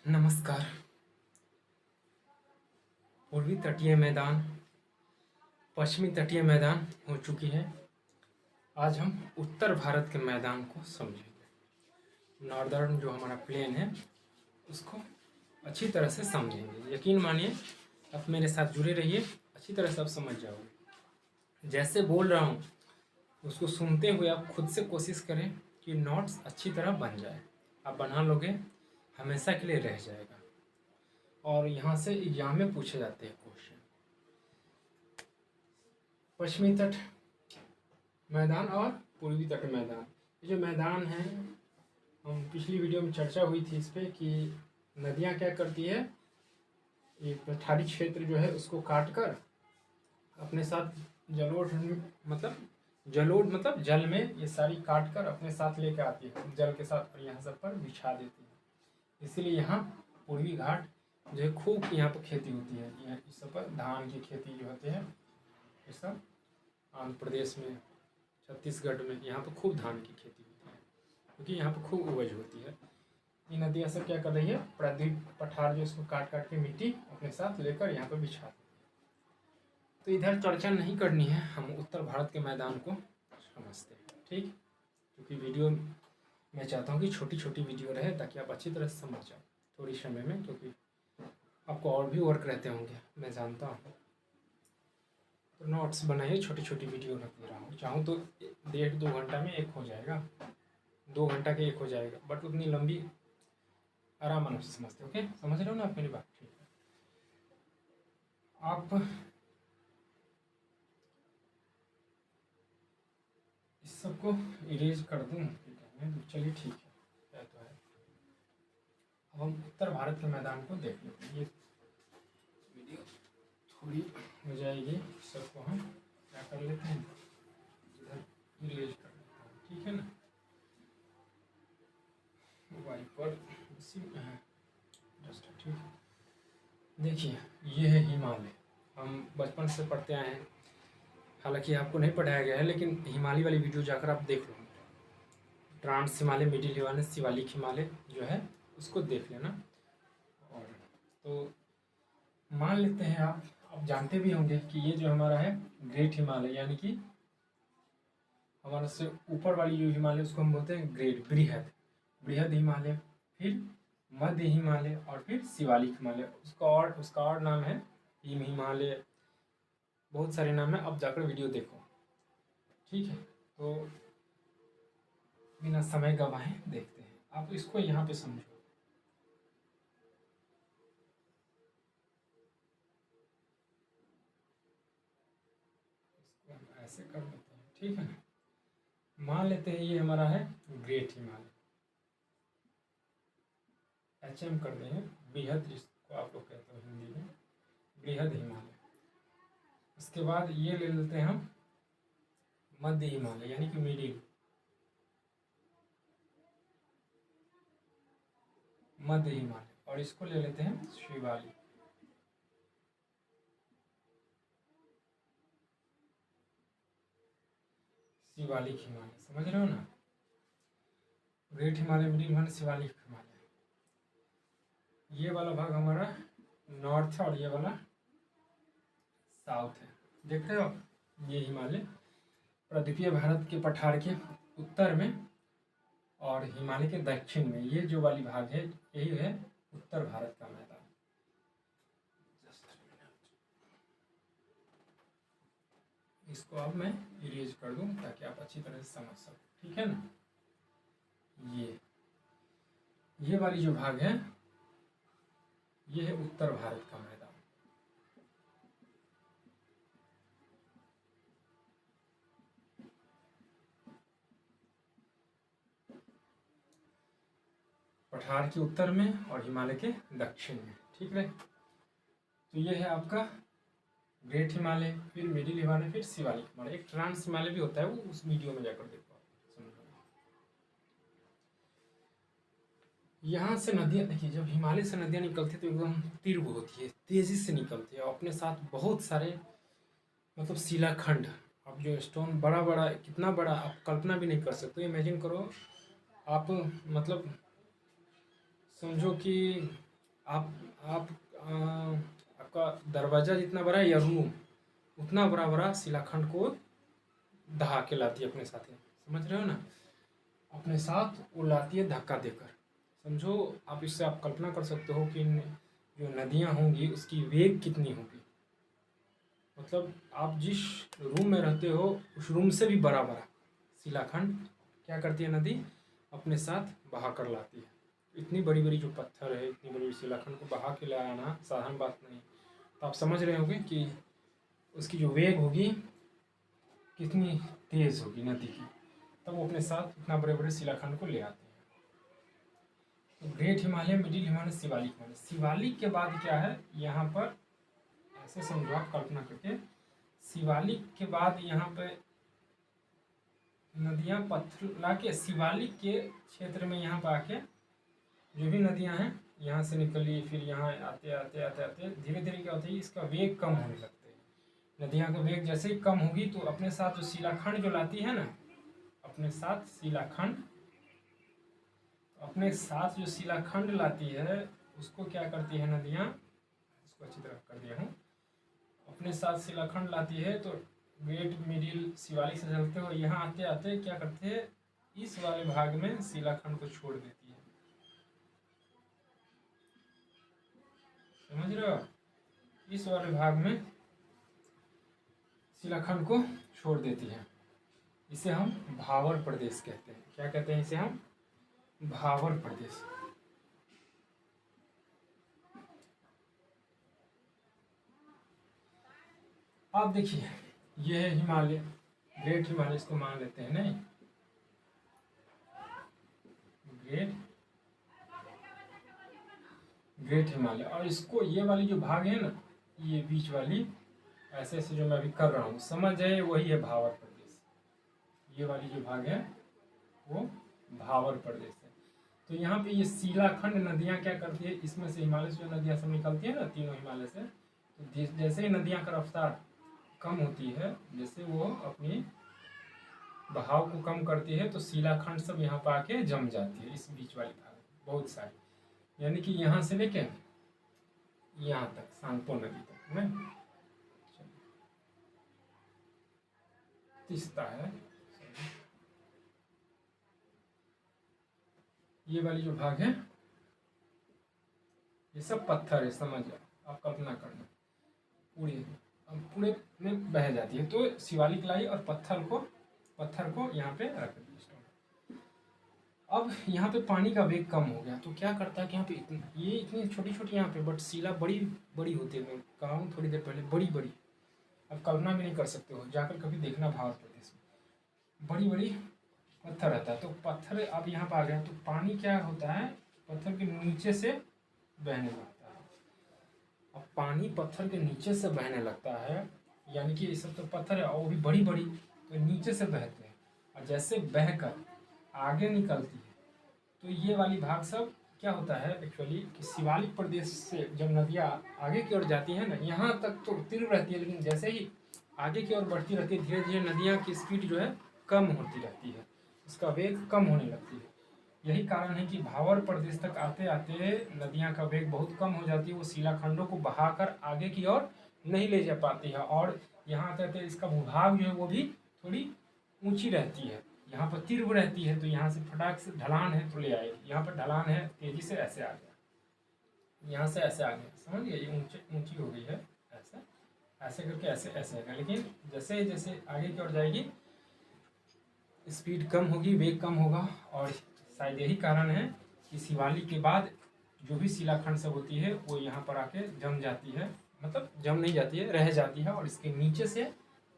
नमस्कार। पूर्वी तटीय मैदान, पश्चिमी तटीय मैदान हो चुकी है। आज हम उत्तर भारत के मैदान को समझेंगे। नॉर्दर्न जो हमारा प्लेन है उसको अच्छी तरह से समझेंगे। यकीन मानिए, आप मेरे साथ जुड़े रहिए, अच्छी तरह से आप समझ जाओगे। जैसे बोल रहा हूँ उसको सुनते हुए आप खुद से कोशिश करें कि नोट्स अच्छी तरह बन जाए। आप बना लोगे, हमेशा के लिए रह जाएगा। और यहाँ से एग्जाम में पूछे जाते हैं क्वेश्चन। पश्चिमी तट मैदान और पूर्वी तट मैदान, ये जो मैदान है, हम पिछली वीडियो में चर्चा हुई थी इस पर कि नदियाँ क्या करती है, ये पठारी क्षेत्र जो है उसको काट कर अपने साथ जलोढ़ मतलब जल में ये सारी काट कर अपने साथ लेकर आती है जल के साथ, और यहाँ सब पर बिछा देती है। इसीलिए यहाँ पूर्वी घाट जो है खूब यहाँ पर खेती होती है। यहाँ इस सब पर धान की खेती जो होती है, ये सब आंध्र प्रदेश में, छत्तीसगढ़ में यहाँ पर खूब धान की खेती होती है क्योंकि यहाँ पर खूब उपज होती है। ये नदियाँ सब क्या कर रही है, प्राकृतिक पठार जो इसको काट काट के मिट्टी अपने साथ लेकर यहाँ पर बिछा देती है। तो इधर चर्चा नहीं करनी है, हम उत्तर भारत के मैदान को समझते हैं। ठीक, क्योंकि वीडियो मैं चाहता हूँ कि छोटी छोटी वीडियो रहे ताकि आप अच्छी तरह से समझ जाओ थोड़ी समय में, क्योंकि आपको और भी वर्क रहते होंगे, मैं जानता हूँ। तो नोट्स बनाइए, छोटी छोटी वीडियो रख दे रहा हूँ। चाहूँ तो 1.5-2 घंटा में एक हो जाएगा, 2 घंटा के एक हो जाएगा, बट उतनी लंबी आराम से समझते। ओके, समझ रहे हो ना आप मेरी बात? ठीक है, आप इस सबको इरेज कर दूँ? चलिए ठीक है, क्या तो है। अब हम उत्तर भारत के मैदान को देख लेते हैं। ये वीडियो थोड़ी हो जाएगी, सबको हम क्या कर लेते हैं, इधर इरेज कर लेते हैं। ठीक है ना, मोबाइल पर इसी में है जस्ट। ठीक है, देखिए ये है हिमालय। हम बचपन से पढ़ते आए हैं, हालांकि आपको नहीं पढ़ाया गया है, लेकिन हिमालय वाली वीडियो जाकर आप देख लो। ट्रांस हिमालय, मिडिल हिमालय, शिवालिक हिमालय जो है उसको देख लेना। और तो मान लेते हैं आप जानते भी होंगे कि ये जो हमारा है ग्रेट हिमालय, यानी कि हमारे से ऊपर वाली जो हिमालय उसको हम बोलते हैं ग्रेट, बृहद हिमालय, फिर मध्य हिमालय और फिर शिवालिक हिमालय। उसका और नाम है हिम हिमालय, बहुत सारे नाम है, अब जाकर वीडियो देखो। ठीक है, तो बिना समय गवाए देखते हैं। आप इसको यहाँ पे समझो। इसको हम ऐसे कर लेते हैं, ठीक है ना। मान लेते हैं ये हमारा है ग्रेट हिमालय, HM कर देंगे, बृहद जिसको आप लोग कहते हो हिंदी में, बृहद हिमालय। उसके बाद ये ले लेते हैं हम मध्य हिमालय, यानी कि मिडिल, मध्य हिमालय, और इसको ले लेते हैं शिवालिक। शिवालिक हिमालय, समझ रहे हो ना। Great Himalaya, middle Himalaya, Shivalik Himalaya. ये वाला भाग हमारा नॉर्थ है और ये वाला साउथ है। देख रहे हो, ये हिमालय प्रायद्वीपीय भारत के पठार के उत्तर में और हिमालय के दक्षिण में, ये जो वाली भाग है यही है उत्तर भारत का मैदान। इसको अब मैं इरेज कर दूं ताकि आप अच्छी तरह से समझ सको, ठीक है ना। ये वाली जो भाग है ये है उत्तर भारत का मैदान। पठार के उत्तर में और हिमालय के दक्षिण में, ठीक है। तो ये है आपका ग्रेट हिमालय, फिर मिडिल हिमालय, फिर शिवालिक हिमालय। एक ट्रांस हिमालय भी होता है, वो उस वीडियो में जाकर देखो। यहाँ से नदियाँ देखिए, जब हिमालय से नदियाँ निकलती है तो एकदम तीव्र होती है, तेजी से निकलती है, और अपने साथ बहुत सारे मतलब शिलाखंड, अब जो स्टोन बड़ा बड़ा, कितना बड़ा आप कल्पना भी नहीं कर सकते। इमेजिन करो आप, मतलब समझो कि आप आपका दरवाज़ा जितना बड़ा है या रूम उतना बड़ा बड़ा शिलाखंड को दहा के लाती है अपने साथ में, समझ रहे हो ना। अपने साथ वो लाती है धक्का देकर। समझो आप, इससे आप कल्पना कर सकते हो कि जो नदियाँ होंगी उसकी वेग कितनी होगी। मतलब आप जिस रूम में रहते हो उस रूम से भी बड़ा बड़ा शिलाखंड क्या करती है नदी अपने साथ बहा कर लाती है। इतनी बड़ी बड़ी जो पत्थर है, इतनी बड़ी बड़ी शिलाखंड को बहा के ले आना साधारण बात नहीं। तो आप समझ रहे होंगे कि उसकी जो वेग होगी कितनी तेज होगी नदी की, तब वो अपने साथ इतना बड़े बड़े शिलाखंड को ले आते हैं। तो ग्रेट हिमालय, मिडिल हिमालय, शिवालिक हिमालय। शिवालिक के बाद क्या है यहाँ पर, ऐसे समझो आप कल्पना करके, शिवालिक के बाद यहाँ पे नदियाँ पत्थर ला के शिवालिक के क्षेत्र में यहाँ पर आके जो भी नदियाँ हैं यहाँ से निकली, फिर यहाँ आते आते आते आते धीरे धीरे क्या होता है इसका वेग कम होने लगता है। नदियाँ का वेग जैसे ही कम होगी तो अपने साथ जो शिलाखंड जो लाती है ना, अपने साथ शिलाखंड, अपने साथ जो शिलाखंड लाती है उसको क्या करती है नदियाँ, इसको अच्छी तरह कर दिया हूँ, अपने साथ शिलाखंड लाती है। तो ग्रेट, मिडिल, शिवालिक से चलते हुए यहाँ आते आते क्या करते हैं इस वाले भाग में शिलाखंड को छोड़ देती है। समझ रहे हो, इस वाले भाग में शिलाखंड को छोड़ देती है। इसे हम भावर प्रदेश कहते हैं। क्या कहते हैं इसे हम, भावर प्रदेश। आप देखिए ये है हिमालय, ग्रेट हिमालय इसको मान लेते हैं नहीं, ग्रेट हिमालय। और इसको ये वाली जो भाग है ना, ये बीच वाली ऐसे ऐसे जो मैं अभी कर रहा हूँ समझ जाए, वही है भावर प्रदेश। ये वाली जो भाग है वो भावर प्रदेश है। तो यहाँ पे ये शिलाखंड नदियाँ क्या करती है, इसमें से हिमालय से जो नदियाँ सब निकलती है ना तीनों हिमालय से, तो जैसे ही नदियाँ का रफ्तार कम होती है, जैसे वो अपनी बहाव को कम करती है, तो शिलाखंड सब यहाँ पर आके जम जाती है इस बीच वाली भाग बहुत सारी, यानी कि यहाँ से लेके यहाँ तक सांगपो नदी तक में तीस्ता है। ये वाली जो भाग है ये सब पत्थर है, समझ जाओ, आप कल्पना करना, पूरे में बह जाती है। तो शिवालिक लाई और पत्थर को यहाँ पे रख दिया। अब यहाँ पे पानी का वेग कम हो गया तो क्या करता है कि यहाँ पे ये इतनी छोटी छोटी यहाँ पे, बट शिला बड़ी बड़ी होती है। मैं कहा हूँ थोड़ी देर पहले, बड़ी बड़ी, अब कल्पना भी नहीं कर सकते हो, जाकर कभी देखना भावर प्रदेश में बड़ी बड़ी पत्थर रहता है। तो पत्थर अब यहाँ पर आ गया तो पानी क्या होता है पत्थर के नीचे से बहने लगता है। अब पानी पत्थर के नीचे से बहने लगता है, यानी कि ये सब तो पत्थर है और वो भी बड़ी बड़ी, तो नीचे से बहते हैं और जैसे बहकर आगे निकलती है तो ये वाली भाग सब क्या होता है एक्चुअली कि शिवालिक प्रदेश से जब नदियाँ आगे की ओर जाती हैं ना, यहाँ तक तो तीव्र रहती है, लेकिन जैसे ही आगे की ओर बढ़ती रहती है धीरे धीरे नदियाँ की स्पीड जो है कम होती रहती है, उसका वेग कम होने लगती है। यही कारण है कि भावर प्रदेश तक आते आते नदियाँ का वेग बहुत कम हो जाती है, वो शिलाखंडों को बहाकर आगे की ओर नहीं ले जा पाती है। और यहाँ आते आते इसका भूभाग जो है वो भी थोड़ी ऊंची रहती है, यहाँ पर तीव्र रहती है, तो यहाँ से फटाक से ढलान है तो ले आएगी, यहाँ पर ढलान है तेजी से ऐसे आ गया, यहाँ से ऐसे आ गया, समझ गए, ये ऊंची हो गई है, ऐसे ऐसे करके ऐसे ऐसे आएगा। लेकिन जैसे जैसे आगे की ओर जाएगी स्पीड कम होगी, वेग कम होगा। और शायद यही कारण है कि शिवालिक के बाद जो भी शिलाखंड सब होती है वो यहाँ पर आके जम जाती है, मतलब जम नहीं जाती है, रह जाती है, और इसके नीचे से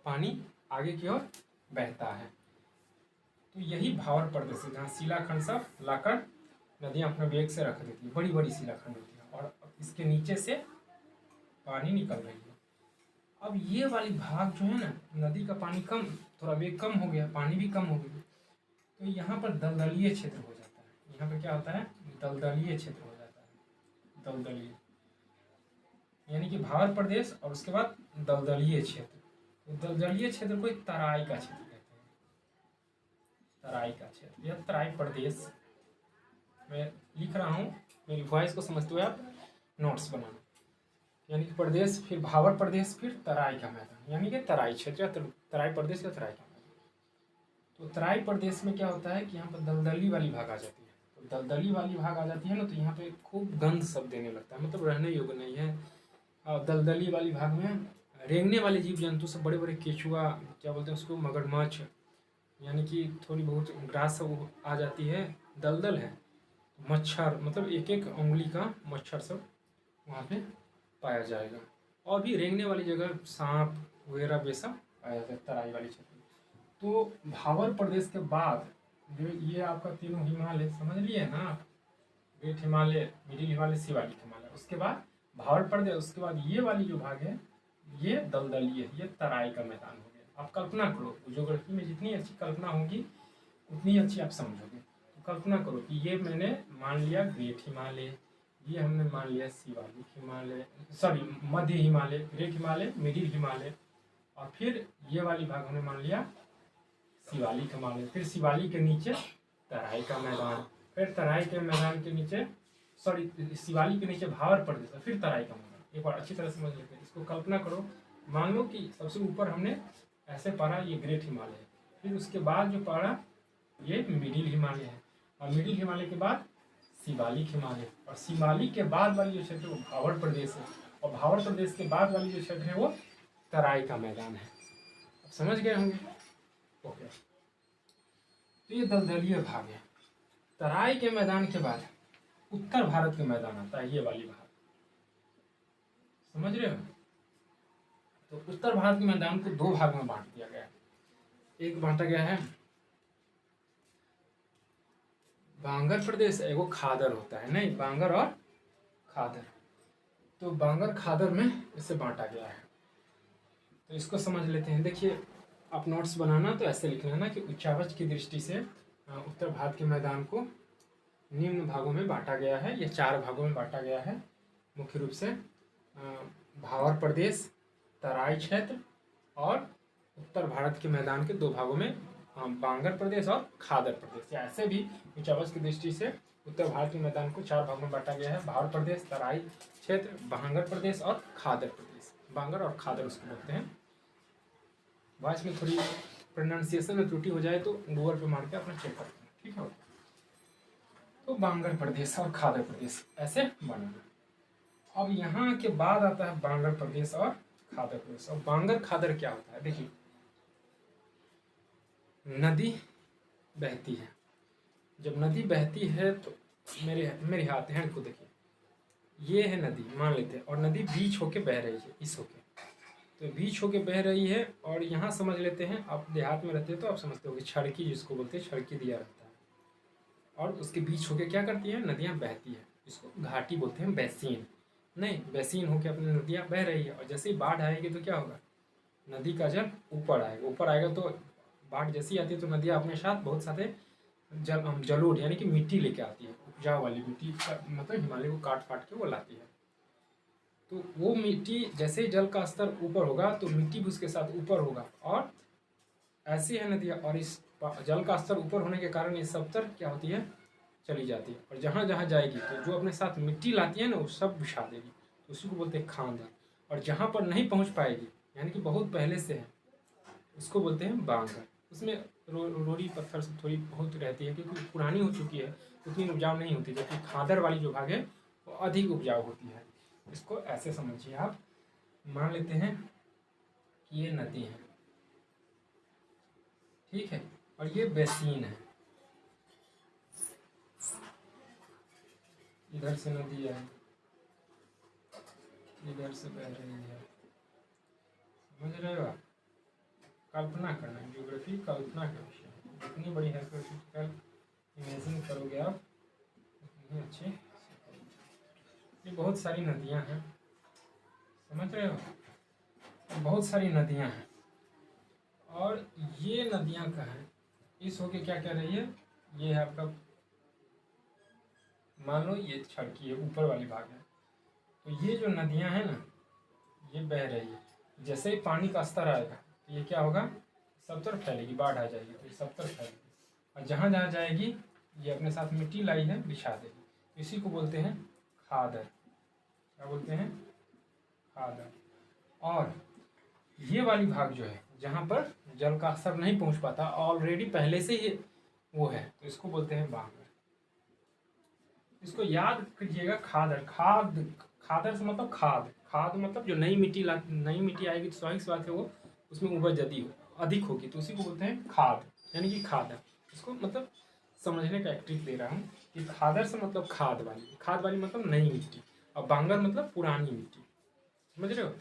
पानी आगे की ओर बहता है। तो यही भावर प्रदेश है जहाँ शिलाखंड सब लाकर नदियाँ अपने वेग से रख देती है, बड़ी बड़ी शिलाखंड होती है और इसके नीचे से पानी निकल रही है। अब ये वाली भाग जो है ना, नदी का पानी कम, थोड़ा वेग कम हो गया, पानी भी कम हो गया, तो यहाँ पर दलदलीय क्षेत्र हो जाता है। यहाँ पर क्या होता है, दलदलीय क्षेत्र हो जाता है, दलदलीय, यानी कि भावर प्रदेश और उसके बाद दलदलीय क्षेत्र। तो दलदलीय क्षेत्र को एक तराई का क्षेत्र कहते हैं, तराई का क्षेत्र, यह तराई प्रदेश मैं लिख रहा हूँ, मेरी वॉइस को समझते हुए आप नोट्स बनाना। यानी कि प्रदेश, फिर भावर प्रदेश, फिर तराई का मैदान, यानी कि तराई क्षेत्र, तराई प्रदेश या तराई का मैदान। तो तराई प्रदेश में क्या होता है कि यहाँ पर दलदली वाली भाग आ जाती है। तो दलदली वाली भाग आ जाती है ना, तो यहाँ पे खूब गंध सब देने लगता है, मतलब रहने योग्य नहीं है। और दलदली वाली भाग में रेंगने वाले जीव जंतु सब, बड़े बड़े केचुआ, क्या बोलते हैं उसको, मगरमच्छ, यानी कि थोड़ी बहुत ग्रास सब आ जाती है। दलदल है, मच्छर, मतलब एक एक उंगली का मच्छर सब वहाँ पे पाया जाएगा। और भी रेंगने वाली जगह सांप वगैरह वे सब पाया जाता है तराई वाली क्षेत्र में। तो भावर प्रदेश के बाद जो ये आपका तीनों हिमालय समझ लिए ना, ग्रेट हिमालय, मिडिल हिमालय, शिवालिक हिमालय, उसके बाद भावर प्रदेश, उसके बाद ये वाली जो भाग है ये दलदली है, ये तराई का मैदान हो गया। आप कल्पना करो, ज्योग्राफी में जितनी अच्छी कल्पना होगी उतनी अच्छी आप समझोगे। तो कल्पना करो कि ये मैंने मान लिया ग्रेट हिमालय, ये हमने मान लिया शिवालिक हिमालय, सॉरी मध्य हिमालय, ग्रेट हिमालय, मिडिल हिमालय, और फिर ये वाली भाग हमने मान लिया शिवालिक हिमालय। फिर शिवालिक के नीचे तराई का मैदान, फिर तराई के मैदान के नीचे, सॉरी शिवालिक के नीचे भावर प्रदेश, फिर तराई का मैदान। एक बार अच्छी तरह समझ लेते हैं इसको। कल्पना करो, मान लो कि सबसे ऊपर हमने ऐसे पढ़ा ये ग्रेट हिमालय है, फिर उसके बाद जो पढ़ा ये मिडिल हिमालय है, और मिडिल हिमालय के बाद शिवालिक हिमालय, और शिवालिक के बाद वाली जो क्षेत्र है वो भावर प्रदेश है, और भावर प्रदेश के बाद वाली जो क्षेत्र है वो तराई का मैदान है। अब समझ गए होंगे? ओके, तो ये दलदलीय भाग है। तराई के मैदान के बाद उत्तर भारत के मैदान आता है, ये वाली भाग, समझ रहे हो? तो उत्तर भारत के मैदान को दो भाग में बांट दिया गया है। एक बांटा गया है बांगर प्रदेश, एगो खादर होता है, नहीं बांगर और खादर। तो बांगर खादर में इसे बांटा गया है। तो इसको समझ लेते हैं। देखिए, आप नोट्स बनाना तो ऐसे लिख लेना कि उच्चावच की दृष्टि से उत्तर भारत के मैदान को निम्न भागों में बांटा गया है। ये 4 भागों में बांटा गया है, मुख्य रूप से भावर प्रदेश, तराई क्षेत्र, और उत्तर भारत के मैदान के 2 भागों में बांगर प्रदेश और खादर प्रदेश। या ऐसे भी उच्चावच की दृष्टि से उत्तर भारत के मैदान को 4 भागों में बांटा गया है, भावर प्रदेश, तराई क्षेत्र, बांगर प्रदेश और खादर प्रदेश। बांगर और खादर उसको बोलते हैं। वॉइस में थोड़ी प्रोनाउंसिएशन में त्रुटि हो जाए तो गूगल पे मार के अपना चेक कर लेना, ठीक है? तो बांगर प्रदेश और खादर प्रदेश ऐसे बनाना। अब यहाँ के बाद आता है बांगर प्रदेश और खादर प्रदेश। और बांगर खादर क्या होता है? देखिए, नदी बहती है, जब नदी बहती है तो मेरे हाथ हैंड को देखिए, ये है नदी मान लेते हैं, और नदी बीच होके बह रही है, इस होके, तो बीच होके बह रही है। और यहाँ समझ लेते हैं, आप देहात में रहते हैं तो आप समझते हो कि छड़की जिसको बोलते हैं, छड़की दिया रहता है, और उसके बीच होके क्या करती है, नदियाँ बहती है। इसको घाटी बोलते हैं, बैसीन, नहीं बैसीन होके अपनी नदियाँ बह रही है। और जैसे ही बाढ़ आएगी तो क्या होगा, नदी का जल ऊपर आएगा तो बाढ़ जैसी आती है तो नदियाँ अपने साथ बहुत सारे जलोढ़ यानी कि मिट्टी लेके आती है, उपजाऊ वाली मिट्टी का, मतलब हिमालय को काट फाट के वो लाती है। तो वो मिट्टी जैसे ही जल का स्तर ऊपर होगा तो मिट्टी भी उसके साथ ऊपर होगा, और ऐसी है नदियाँ। और इस जल का स्तर ऊपर होने के कारण ये सब तरफ क्या होती है, चली जाती है, और जहाँ जहाँ जाएगी तो जो अपने साथ मिट्टी लाती है ना वो सब बिछा देगी, तो उसी को बोलते हैं खांदर। और जहाँ पर नहीं पहुँच पाएगी, यानी कि बहुत पहले से है, उसको बोलते हैं बांगर। उसमें रोड़ी पत्थर से थोड़ी बहुत रहती है क्योंकि पुरानी हो चुकी है, उतनी उपजाऊ नहीं होती, जबकि खादर वाली जो भाग है वो अधिक उपजाऊ होती है। इसको ऐसे समझिए आप, मान लेते हैं कि ये नदी है, ठीक है, और ये बेसिन है, इधर से नदी है, इधर से बह रही है, समझ रहे हो आप? कल्पना करना, ज्योग्राफी कल्पना का विषय है। जितनी बड़ी हाइपोथेटिकल इमेजिन करोगे आप उतनी अच्छी। ये बहुत सारी नदियां हैं, समझ रहे हो? बहुत सारी नदियां हैं, और ये नदियां का है, इस होके क्या कह रही है, ये है आपका, मान लो ये छड़की है, ऊपर वाली भाग है, तो ये जो नदियां हैं ना ये बह रही है। जैसे ही पानी का स्तर आएगा तो ये क्या होगा, सब तरफ फैलेगी, बाढ़ आ जाएगी तो ये सब तरफ फैलेगी, और जहाँ जहाँ जाएगी ये अपने साथ मिट्टी लाई है बिछा देगी, इसी को बोलते हैं खादर। क्या बोलते हैं, खादर। और ये वाली भाग जो है जहाँ पर जल का स्तर नहीं पहुँच पाता, ऑलरेडी पहले से ही वो है, तो इसको बोलते हैं बांगर। इसको याद कीजिएगा, खादर। खादर से मतलब खाद, खाद मतलब जो नई मिट्टी आएगी तो स्वाभाविक सी बात है वो उसमें उपज अधिक होगी, तो उसी को बोलते हैं खाद, यानी कि खादर। इसको मतलब समझने का एक ट्रिक दे रहा हूँ कि खादर से मतलब खाद वाली मतलब नई मिट्टी, और बांगर मतलब पुरानी मिट्टी। समझ रहे हो?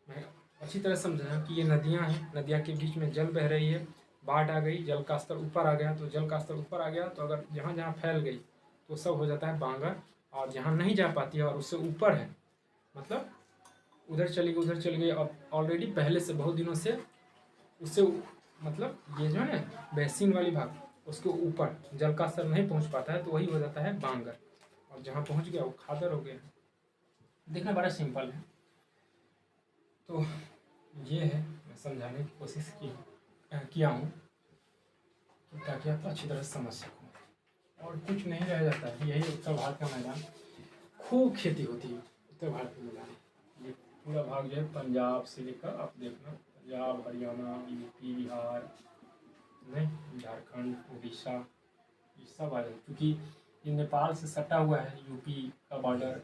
मैं अच्छी तरह समझाया कि ये नदियाँ हैं, नदियाँ के बीच में जल बह रही है, बाढ़ आ गई, जल का स्तर ऊपर आ गया, तो जल का स्तर ऊपर आ गया तो अगर जहाँ जहाँ फैल गई तो सब हो जाता है बांगर, और जहाँ नहीं जा पाती है और उससे ऊपर है, मतलब उधर चली गई, और ऑलरेडी पहले से बहुत दिनों से उससे मतलब ये जो है ना बेसिन वाली भाग, उसके ऊपर जल का स्तर नहीं पहुँच पाता है, तो वही हो जाता है बांगर, और जहाँ पहुँच गया वो खादर हो गया। देखना बड़ा सिंपल है। तो ये है, मैं समझाने की कोशिश किया हूँ ताकि आप अच्छी तरह से समझ सको, और कुछ नहीं रह जाता है। यही उत्तर भारत का मैदान, खूब खेती होती है उत्तर भारत के मैदान। ये पूरा भाग जो है पंजाब से लेकर आप देखना, पंजाब, हरियाणा, यूपी, बिहार, नहीं झारखंड, उड़ीसा, ये सब आ जाए, क्योंकि ये नेपाल से सटा हुआ है। यूपी का बॉर्डर,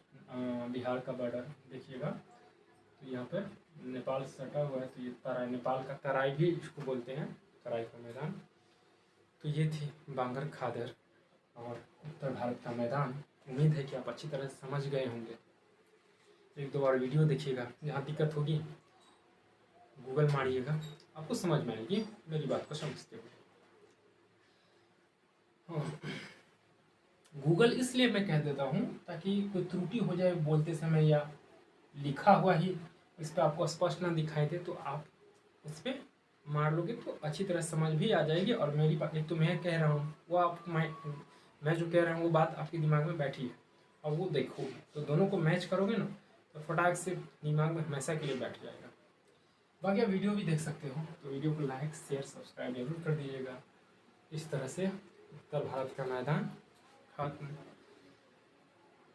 बिहार का बॉर्डर देखिएगा, तो यहाँ पर नेपाल से सटा हुआ है, तो ये तराई, नेपाल का तराई भी इसको बोलते हैं, तराई का मैदान। तो ये थी बांगर, खादर और उत्तर भारत का मैदान। उम्मीद है कि आप अच्छी तरह से समझ गए होंगे। एक दो बार वीडियो देखिएगा, जहाँ दिक्कत होगी गूगल मारिएगा, आपको समझ में आएगी, मेरी बात को समझते हो। गूगल इसलिए मैं कह देता हूँ ताकि कोई त्रुटि हो जाए बोलते समय, या लिखा हुआ ही इस पर आपको स्पष्ट ना दिखाई दे, तो आप उस पर मार लोगे तो अच्छी तरह समझ भी आ जाएगी। और मेरी बात, एक तो मैं कह रहा हूँ वो आप, मैं जो कह रहा हूँ वो बात आपके दिमाग में बैठी है, और वो देखोगे तो दोनों को मैच करोगे ना, तो फटाक से दिमाग में हमेशा के लिए बैठ जाएगा। बाकी आप वीडियो भी देख सकते हो, तो वीडियो को लाइक, शेयर, सब्सक्राइब जरूर कर दीजिएगा। इस तरह से उत्तर भारत का मैदान खत्म।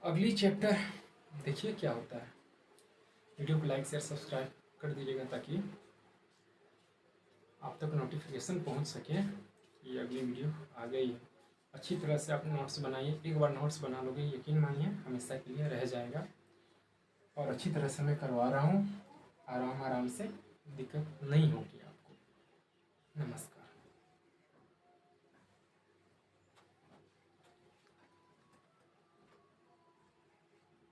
अगली चैप्टर देखिए क्या होता है। वीडियो को लाइक, शेयर, सब्सक्राइब कर दीजिएगा ताकि आप तक नोटिफिकेशन पहुंच सके कि अगली वीडियो आ गई है। अच्छी तरह से आप नोट्स बनाइए, एक बार नोट्स बना लोगे यकीन मानिए हमेशा के लिए रह जाएगा। और अच्छी तरह से मैं करवा रहा हूँ, आराम से, दिक्कत नहीं होगी आपको। नमस्कार।